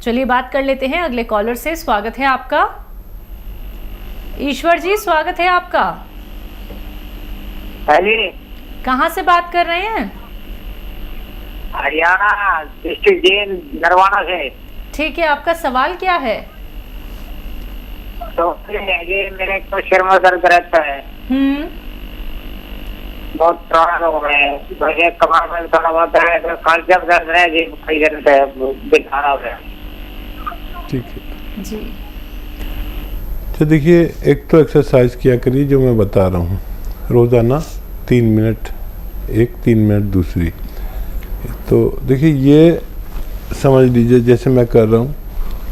चलिए बात कर लेते हैं अगले कॉलर से। स्वागत है आपका। ईश्वर जी स्वागत है आपका। कहाँ से बात कर रहे हैं? हरियाणा डिस्ट्रिक्ट जेल नरवाना से। ठीक है, आपका सवाल क्या है? तो ये मेरे को सिर में दर्द रहता है, बहुत पुराना हो गया है, मुझे कमर में थोड़ा बहुत है, तो कल जब दर्द है जी कई दर्द है, दिखाना है। ठीक है जी। तो देखिए, एक तो एक्सरसाइज किया करिए जो मैं बता रहा हूँ रोज़ाना, 3 मिनट एक, 3 मिनट दूसरी। तो देखिए, ये समझ लीजिए जैसे मैं कर रहा हूँ,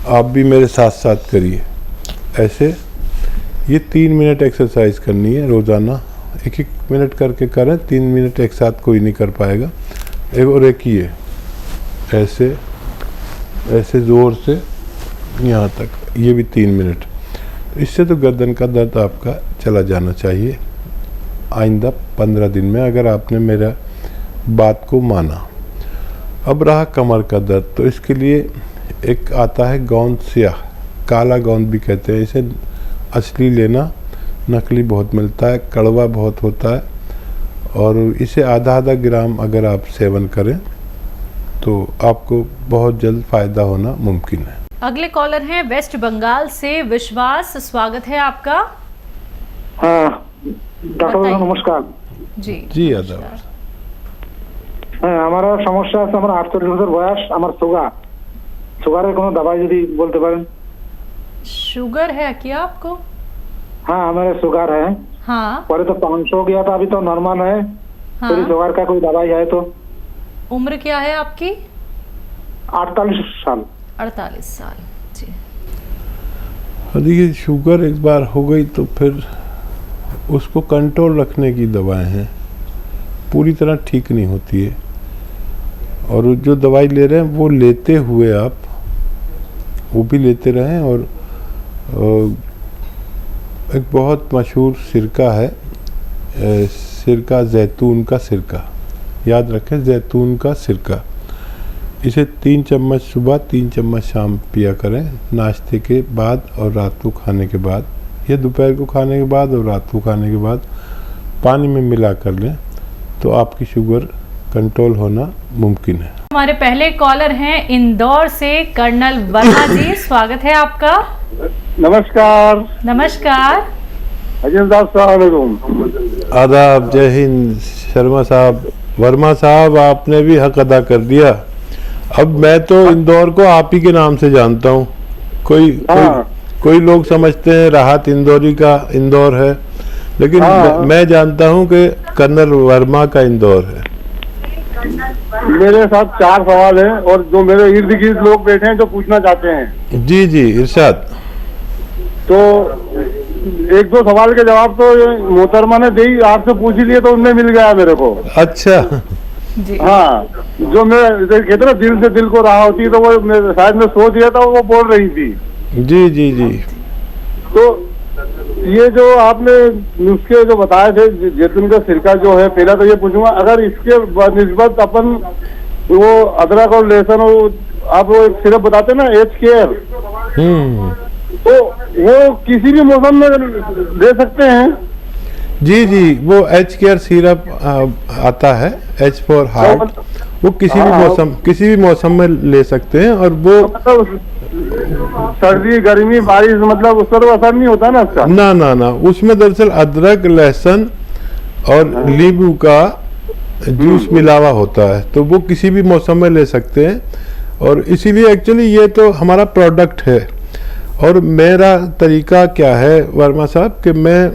आप भी मेरे साथ साथ करिए ऐसे। ये 3 मिनट एक्सरसाइज करनी है रोज़ाना, 1-1 मिनट करके करें, 3 मिनट एक साथ कोई नहीं कर पाएगा। एक ये ऐसे ऐसे ज़ोर से यहाँ तक, ये भी 3 मिनट। इससे तो गर्दन का दर्द आपका चला जाना चाहिए आइंदा 15 दिन में, अगर आपने मेरा बात को माना। अब रहा कमर का दर्द, तो इसके लिए एक आता है गोंद स्याह, काला गोंद भी कहते हैं इसे। असली लेना, नकली बहुत मिलता है, कड़वा बहुत होता है, और इसे आधा ग्राम अगर आप सेवन करें तो आपको बहुत जल्द फ़ायदा होना मुमकिन है। अगले कॉलर हैं वेस्ट बंगाल से विश्वास। स्वागत है आपका। हाँ डॉक्टर नमस्कार। जी आदाब। হ্যাঁ, আমার সমস্যা আছে, আমার 48 বছর বয়স, আমার সুগারের কোনো দवाई যদি বলতে পারেন। शुगर है क्या आपको? हाँ हमारे शुगर है। हाँ। पहले तो 500 हो गया था, अभी तो नॉर्मल है। हाँ। तो शुगर का कोई दवाई है तो? उम्र क्या है आपकी? 48 साल। 48 साल जी। देखिए, शुगर एक बार हो गई तो फिर उसको कंट्रोल रखने की दवाएं हैं, पूरी तरह ठीक नहीं होती है। और जो दवाई ले रहे हैं वो लेते हुए आप वो भी लेते रहें। और एक बहुत मशहूर सिरका है, सिरका जैतून का सिरका, याद रखें, जैतून का सिरका। इसे 3 चम्मच सुबह, 3 चम्मच शाम पिया करें, नाश्ते के बाद और रात को खाने के बाद, या दोपहर को खाने के बाद और रात को खाने के बाद पानी में मिला कर लें, तो आपकी शुगर कंट्रोल होना मुमकिन है। हमारे पहले कॉलर हैं इंदौर से कर्नल वर्मा जी। स्वागत है आपका। नमस्कार। नमस्कार। आदाब, जय हिंद। शर्मा साहब, वर्मा साहब, आपने भी हक अदा कर दिया। अब मैं तो इंदौर को आप ही के नाम से जानता हूँ। कोई लोग समझते हैं राहत इंदौरी का इंदौर है, लेकिन मैं जानता हूँ कि कर्नल वर्मा का इंदौर है। मेरे साथ 4 सवाल हैं, और जो मेरे इर्द गिर्द लोग बैठे हैं जो पूछना चाहते हैं। जी जी, इरशाद। तो 1-2 सवाल के जवाब तो मोहतरमा ने दी, आपसे पूछ ही लिए तो उनमें मिल गया मेरे को। अच्छा जी। हाँ, जो मैं कहते ना दिल से दिल को राह होती है, तो वो शायद मैं सोच रहा था, वो बोल रही थी। जी जी जी। तो ये जो आपने नुस्खे जो बताए थे, जैतून का सिरका जो है, पहला तो ये पूछूंगा, अगर इसके निस्बत अपन वो अदरक और लहसुन, आप वो सिरप बताते ना एच केयर, तो वो किसी भी मौसम में दे सकते हैं? जी जी, वो एच केयर सिरप आता है, एच फॉर हार्ट, वो किसी भी मौसम में ले सकते हैं। और वो सर्दी गर्मी बारिश, मतलब उस पर असर नहीं होता ना उसका? ना ना ना, उसमें दरअसल अदरक, लहसुन और नींबू का जूस मिलावा होता है, तो वो किसी भी मौसम में ले सकते हैं। और इसीलिए एक्चुअली ये तो हमारा प्रोडक्ट है। और मेरा तरीका क्या है वर्मा साहब, कि मैं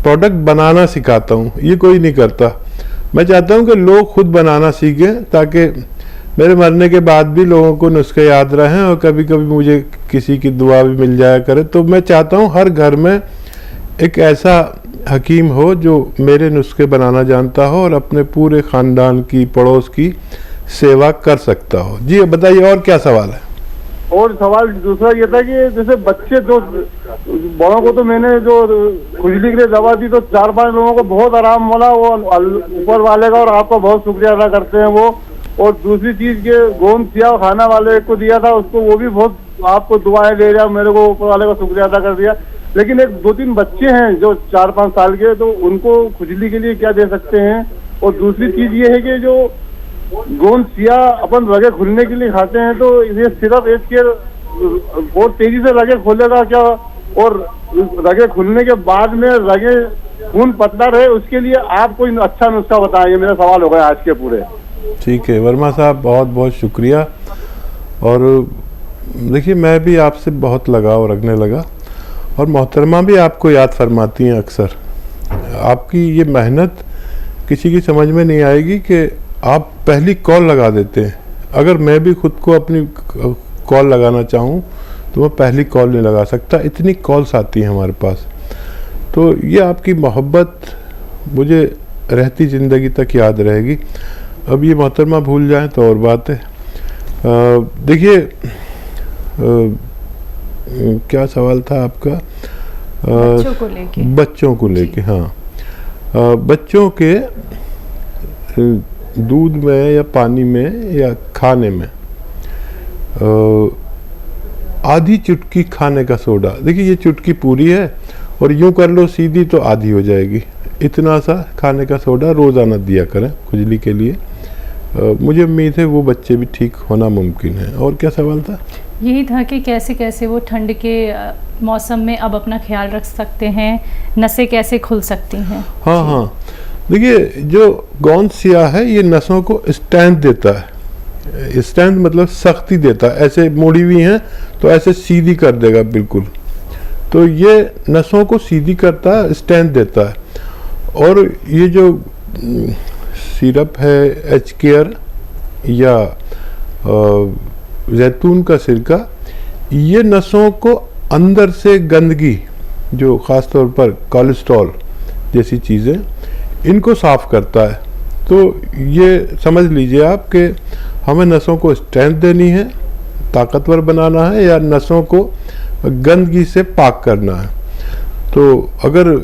प्रोडक्ट बनाना सिखाता हूँ, ये कोई नहीं करता। मैं चाहता हूँ कि लोग खुद बनाना सीखें, ताकि मेरे मरने के बाद भी लोगों को नुस्खे याद रहें, और कभी कभी मुझे किसी की दुआ भी मिल जाया करे। तो मैं चाहता हूँ हर घर में एक ऐसा हकीम हो जो मेरे नुस्खे बनाना जानता हो और अपने पूरे ख़ानदान की, पड़ोस की सेवा कर सकता हो। जी बताइए, और क्या सवाल है? और सवाल दूसरा ये था कि जैसे बच्चे, जो बड़ों को तो मैंने जो खुजली के लिए दवा दी, तो 4-5 लोगों को बहुत आराम मिला, वो ऊपर वाले का और आपका बहुत शुक्रिया अदा करते हैं वो। और दूसरी चीज के गोंद सिया खाना वाले को दिया था, उसको वो भी बहुत आपको दुआएं दे रहा, मेरे को ऊपर वाले को शुक्रिया अदा कर दिया। लेकिन एक 2-3 बच्चे हैं जो 4-5 साल के, तो उनको खुजली के लिए क्या दे सकते हैं? और दूसरी चीज ये है कि जो गोंद सिया अपन रगे खुलने के लिए खाते हैं, तो ये सिर्फ एज केयर बहुत तेजी से रगे खोलेगा क्या? और रगे खुलने के बाद में रगे खून पतला रहे, उसके लिए आप कोई अच्छा नुस्खा बताएं। ये मेरा सवाल हो गया आज के पूरे। ठीक है वर्मा साहब, बहुत बहुत शुक्रिया। और देखिए मैं भी आपसे बहुत लगाव रखने लगा, और मोहतरमा भी आपको याद फरमाती हैं अक्सर। आपकी ये मेहनत किसी की समझ में नहीं आएगी कि आप पहली कॉल लगा देते हैं। अगर मैं भी खुद को अपनी कॉल लगाना चाहूँ तो मैं पहली कॉल नहीं लगा सकता, इतनी कॉल्स आती हैं हमारे पास। तो ये आपकी मोहब्बत मुझे रहती ज़िंदगी तक याद रहेगी। अब ये मोहतरमा भूल जाएं तो और बात है। देखिए क्या सवाल था आपका? बच्चों को लेके। बच्चों को लेके, हाँ। बच्चों के दूध में या पानी में या खाने में आधी चुटकी खाने का सोडा, देखिए ये चुटकी पूरी है और यूं कर लो सीधी तो आधी हो जाएगी, इतना सा खाने का सोडा रोज़ाना दिया करें खुजली के लिए। मुझे उम्मीद है वो बच्चे भी ठीक होना मुमकिन है। और क्या सवाल था? यही था कि कैसे कैसे वो ठंड के मौसम में अब अपना ख्याल रख सकते हैं, नसें कैसे खुल सकती हैं। हाँ हाँ, देखिए जो गोंद सिया है ये नसों को स्ट्रेंथ देता है। स्ट्रेंथ मतलब सख्ती देता है। ऐसे मुड़ी हुई हैं तो ऐसे सीधी कर देगा बिल्कुल, तो ये नसों को सीधी करता है, स्ट्रेंथ देता है। और ये जो सिरप है एच केयर या जैतून का सिरका, ये नसों को अंदर से गंदगी, जो ख़ास तौर पर कोलेस्ट्रॉल जैसी चीज़ें, इनको साफ़ करता है। तो ये समझ लीजिए आप कि हमें नसों को स्ट्रेंथ देनी है, ताकतवर बनाना है, या नसों को गंदगी से पाक करना है। तो अगर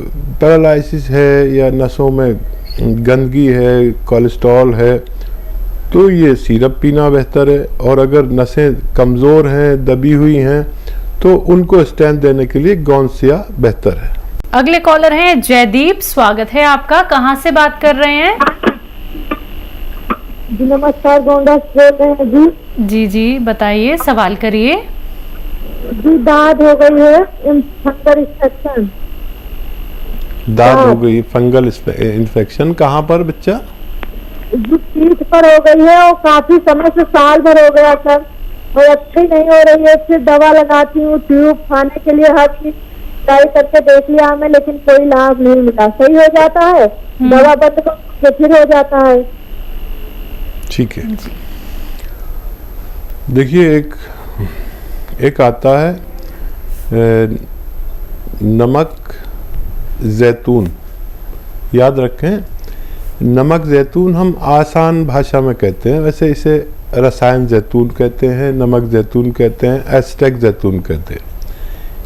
पैरालिसिस है या नसों में गंदगी है, कोलेस्ट्रॉल है, तो ये सिरप पीना बेहतर है। और अगर नसें कमज़ोर हैं, दबी हुई हैं, तो उनको स्ट्रेंथ देने के लिए गोंद सिया बेहतर है। अगले कॉलर हैं जयदीप, स्वागत है आपका। कहाँ से बात कर रहे हैं? जी नमस्कार, गोंडा से बोल रहे हैं जी। जी जी बताइए, सवाल करिए। जी दाद हो गई है, फंगल इन्फेक्शन। दाद हो गई, फंगल इन्फेक्शन, कहाँ पर बच्चा? जी पीठ पर हो गई है और काफी समय से, साल भर हो गया सर, और अच्छी नहीं हो रही है। फिर दवा लगाती हूँ, ट्यूब खाने के लिए हर चीज ट्राई करके देख लिया हमें, लेकिन कोई लाभ नहीं मिला। सही हो जाता है, दवा बंद कर फिर हो जाता है। ठीक है, देखिए एक आता है नमक जैतून। याद रखें, नमक जैतून हम आसान भाषा में कहते हैं, वैसे इसे रसायन जैतून कहते हैं, नमक जैतून कहते हैं, एस्टेक जैतून कहते हैं।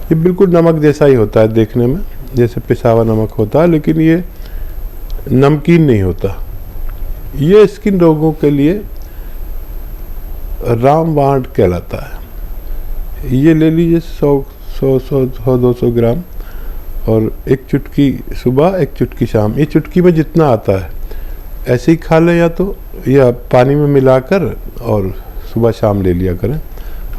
ये बिल्कुल नमक जैसा ही होता है देखने में, जैसे पिसा हुआ नमक होता है, लेकिन ये नमकीन नहीं होता। ये स्किन रोगों के लिए रामबाण कहलाता है। ये ले लीजिए 100-200 ग्राम, और एक चुटकी सुबह, एक चुटकी शाम। ये चुटकी में जितना आता है ऐसे ही खा लें, या पानी में मिलाकर और सुबह शाम ले लिया करें,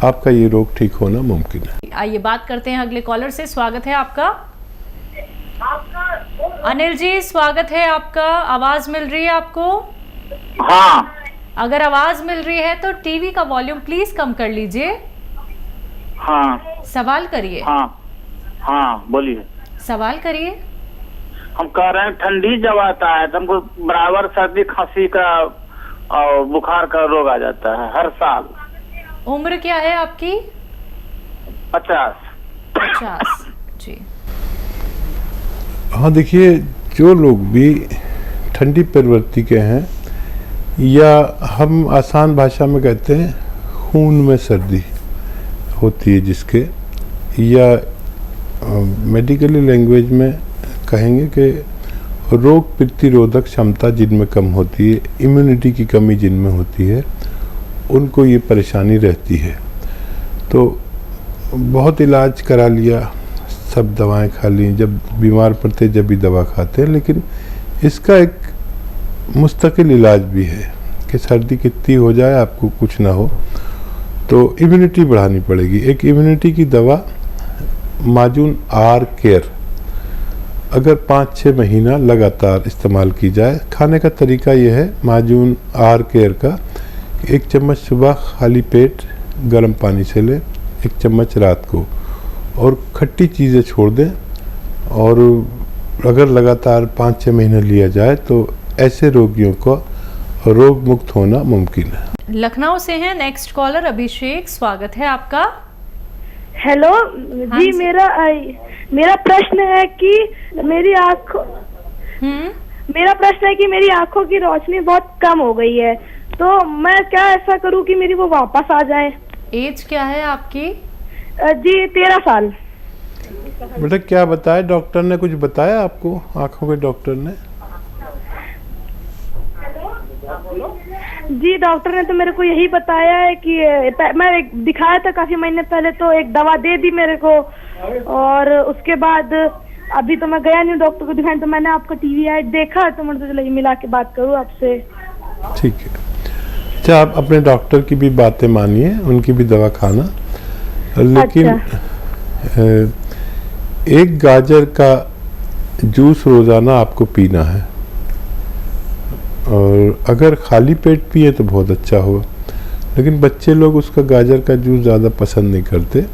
आपका ये रोग ठीक होना मुमकिन है। आइए बात करते हैं अगले कॉलर से। स्वागत है आपका। अनिल जी स्वागत है आपका। आवाज मिल रही है आपको? हाँ। अगर आवाज मिल रही है तो टीवी का वॉल्यूम प्लीज कम कर लीजिए। हाँ। सवाल करिए। हाँ हाँ बोलिए। सवाल करिए। हम कह रहे हैं ठंडी जब आता है तो हमको बराबर सर्दी खांसी का और बुखार का रोग आ जाता है हर साल। उम्र क्या है आपकी? 50 जी। हाँ देखिए, जो लोग भी ठंडी प्रवृत्ति के हैं, या हम आसान भाषा में कहते हैं खून में सर्दी होती है जिसके, या मेडिकली लैंग्वेज में कहेंगे कि रोग प्रतिरोधक क्षमता जिनमें कम होती है, इम्यूनिटी की कमी जिनमें होती है, उनको ये परेशानी रहती है। तो बहुत इलाज करा लिया, सब दवाएं खा ली, जब बीमार पड़ते जब भी दवा खाते हैं, लेकिन इसका एक मुस्तकिल इलाज भी है कि सर्दी कितनी हो जाए आपको कुछ ना हो, तो इम्यूनिटी बढ़ानी पड़ेगी। एक इम्यूनिटी की दवा माजून आर केयर अगर 5-6 महीना लगातार इस्तेमाल की जाए, खाने का तरीका यह है माजून आर केयर का, 1 चम्मच सुबह खाली पेट गर्म पानी से लें, 1 चम्मच रात को, और खट्टी चीज़ें छोड़ दें। और अगर लगातार 5-6 महीने लिया जाए तो ऐसे रोगियों को रोग मुक्त होना मुमकिन है। लखनऊ से हैं नेक्स्ट कॉलर अभिषेक, स्वागत है आपका। हेलो हाँ जी, जी। मेरा प्रश्न है कि मेरी आंखों की रोशनी बहुत कम हो गई है, तो मैं क्या ऐसा करूं कि मेरी वो वापस आ जाए। एज क्या है आपकी? जी 13 साल। बेटा क्या बताया डॉक्टर ने, कुछ बताया आपको आँखों के डॉक्टर ने? जी डॉक्टर ने तो मेरे को यही बताया है कि मैं दिखाया था काफी महीने पहले, तो एक दवा दे दी मेरे को, और उसके बाद अभी तो मैं गया नहीं डॉक्टर को दिखाने, तो मैंने आपका टीवी ऐड देखा, तो मुझे चला मिला के बात करूँ आपसे। ठीक है, अच्छा आप अपने डॉक्टर की भी बातें मानिए, उनकी भी दवा खाना, लेकिन एक गाजर का जूस रोज़ाना आपको पीना है, और अगर खाली पेट पिए तो बहुत अच्छा होगा, लेकिन बच्चे लोग उसका गाजर का जूस ज़्यादा पसंद नहीं करते।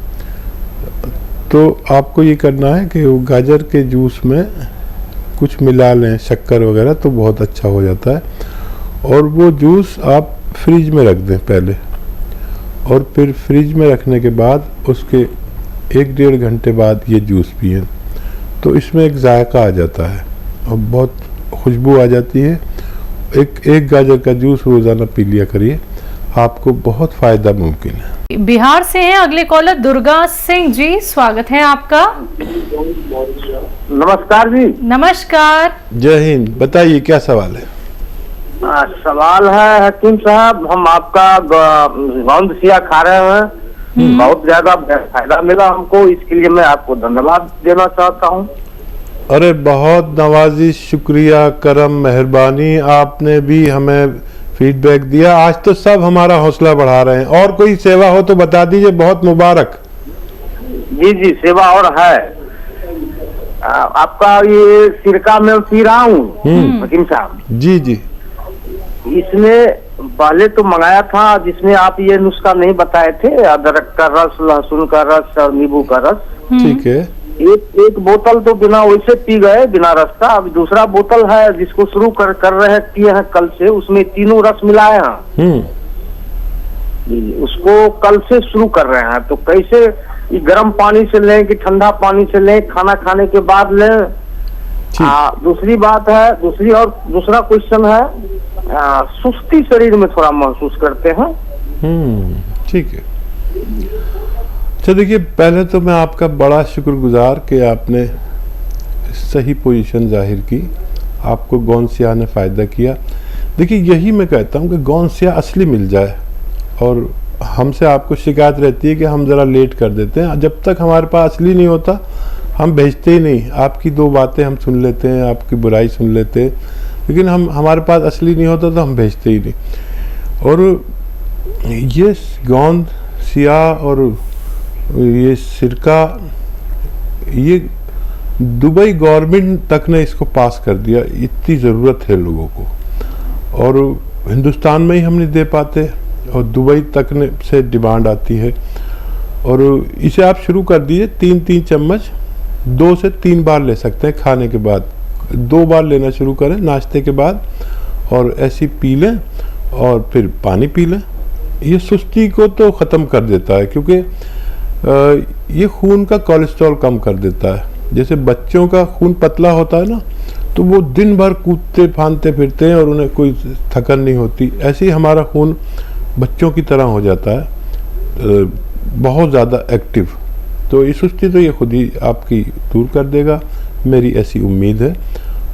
तो आपको ये करना है कि वो गाजर के जूस में कुछ मिला लें, शक्कर वगैरह, तो बहुत अच्छा हो जाता है। और वो जूस आप फ्रिज में रख दें पहले, और फिर फ्रिज में रखने के बाद उसके 1-1.5 घंटे बाद ये जूस पिए, तो इसमें एक जायका आ जाता है और बहुत खुशबू आ जाती है। एक गाजर का जूस रोज़ाना पी लिया करिए, आपको बहुत फ़ायदा मुमकिन है। बिहार से हैं अगले कॉलर दुर्गा सिंह जी, स्वागत है आपका। नमस्कार जी। नमस्कार। जय हिंद, बताइए क्या सवाल है? सवाल है हकीम साहब, हम आपका गोंद सिया खा रहे हैं, बहुत ज्यादा फायदा मिला हमको, इसके लिए मैं आपको धन्यवाद देना चाहता हूँ। अरे बहुत नवाजिश, शुक्रिया, करम, मेहरबानी, आपने भी हमें फीडबैक दिया, आज तो सब हमारा हौसला बढ़ा रहे हैं। और कोई सेवा हो तो बता दीजिए, बहुत मुबारक। जी जी, सेवा और है। आपका ये सिरका में पी रहा हूँ हकीम साहब। जी जी, इसमें पहले तो मंगाया था जिसमें आप ये नुस्खा नहीं बताए थे, अदरक का रस, लहसुन का रस और नींबू का रस। ठीक है। एक बोतल तो बिना वैसे पी गए, बिना रस का। अब दूसरा बोतल है जिसको शुरू कर रहे किए हैं कल से, उसमें तीनों रस मिलाए हैं। उसको कल से शुरू कर रहे हैं, तो कैसे ये गर्म पानी से लें कि ठंडा पानी से लें, खाना खाने के बाद लें? दूसरी बात है, दूसरा क्वेश्चन है, सुस्ती शरीर में थोड़ा महसूस करते हैं। ठीक है। अच्छा देखिए, पहले तो मैं आपका बड़ा शुक्रगुजार कि आपने सही पोजीशन जाहिर की, आपको गोंसिया ने फ़ायदा किया। देखिए यही मैं कहता हूँ कि गोंसिया असली मिल जाए, और हमसे आपको शिकायत रहती है कि हम ज़रा लेट कर देते हैं। जब तक हमारे पास असली नहीं होता हम भेजते ही नहीं। आपकी 2 बातें हम सुन लेते हैं, आपकी बुराई सुन लेते हैं, लेकिन हमारे पास असली नहीं होता तो हम भेजते ही नहीं। और ये गोंद सिया और ये सिरका, ये दुबई गवर्नमेंट तक ने इसको पास कर दिया, इतनी ज़रूरत है लोगों को, और हिंदुस्तान में ही हम नहीं दे पाते, और दुबई तक ने से डिमांड आती है। और इसे आप शुरू कर दीजिए, 3-3 चम्मच 2 से 3 बार ले सकते हैं खाने के बाद। 2 बार लेना शुरू करें नाश्ते के बाद, और ऐसी पी लें, और फिर पानी पी लें। ये सुस्ती को तो ख़त्म कर देता है, क्योंकि ये खून का कोलेस्ट्रॉल कम कर देता है। जैसे बच्चों का खून पतला होता है ना, तो वो दिन भर कूदते फांदते फिरते हैं और उन्हें कोई थकन नहीं होती, ऐसे ही हमारा खून बच्चों की तरह हो जाता है, बहुत ज़्यादा एक्टिव। तो ये सुस्ती तो ये खुद ही आपकी दूर कर देगा, मेरी ऐसी उम्मीद है।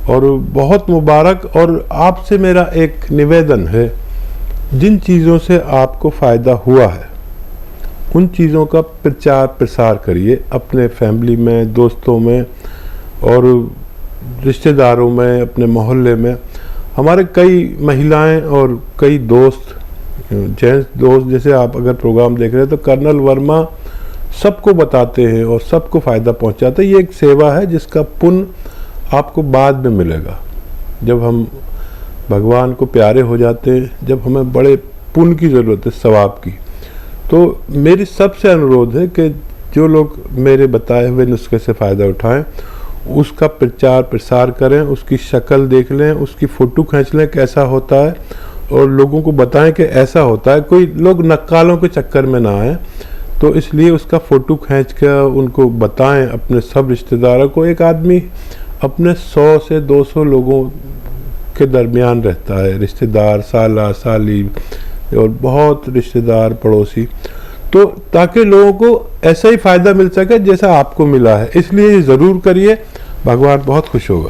और बहुत मुबारक। और आपसे मेरा एक निवेदन है, जिन चीज़ों से आपको फ़ायदा हुआ है उन चीज़ों का प्रचार प्रसार करिए अपने फैमिली में, दोस्तों में और रिश्तेदारों में, अपने मोहल्ले में। हमारे कई महिलाएं और कई दोस्त, जेंट्स दोस्त, जैसे आप अगर प्रोग्राम देख रहे हैं तो कर्नल वर्मा सबको बताते हैं और सबको फ़ायदा पहुंचाते हैं। ये एक सेवा है जिसका पुण्य आपको बाद में मिलेगा। जब हम भगवान को प्यारे हो जाते हैं, जब हमें बड़े पुण्य की ज़रूरत है, सवाब की, तो मेरी सबसे अनुरोध है कि जो लोग मेरे बताए हुए नुस्खे से फ़ायदा उठाएं, उसका प्रचार प्रसार करें, उसकी शक्ल देख लें, उसकी फ़ोटो खींच लें कैसा होता है, और लोगों को बताएं कि ऐसा होता है। कोई लोग नक्कालों के चक्कर में ना आए, तो इसलिए उसका फ़ोटो खींच कर उनको बताएं अपने सब रिश्तेदारों को। एक आदमी अपने 100 से 200 लोगों के दरमियान रहता है, रिश्तेदार, साला साली और बहुत रिश्तेदार, पड़ोसी, तो ताकि लोगों को ऐसा ही फ़ायदा मिल सके जैसा आपको मिला है। इसलिए ये ज़रूर करिए, भगवान बहुत खुश होगा।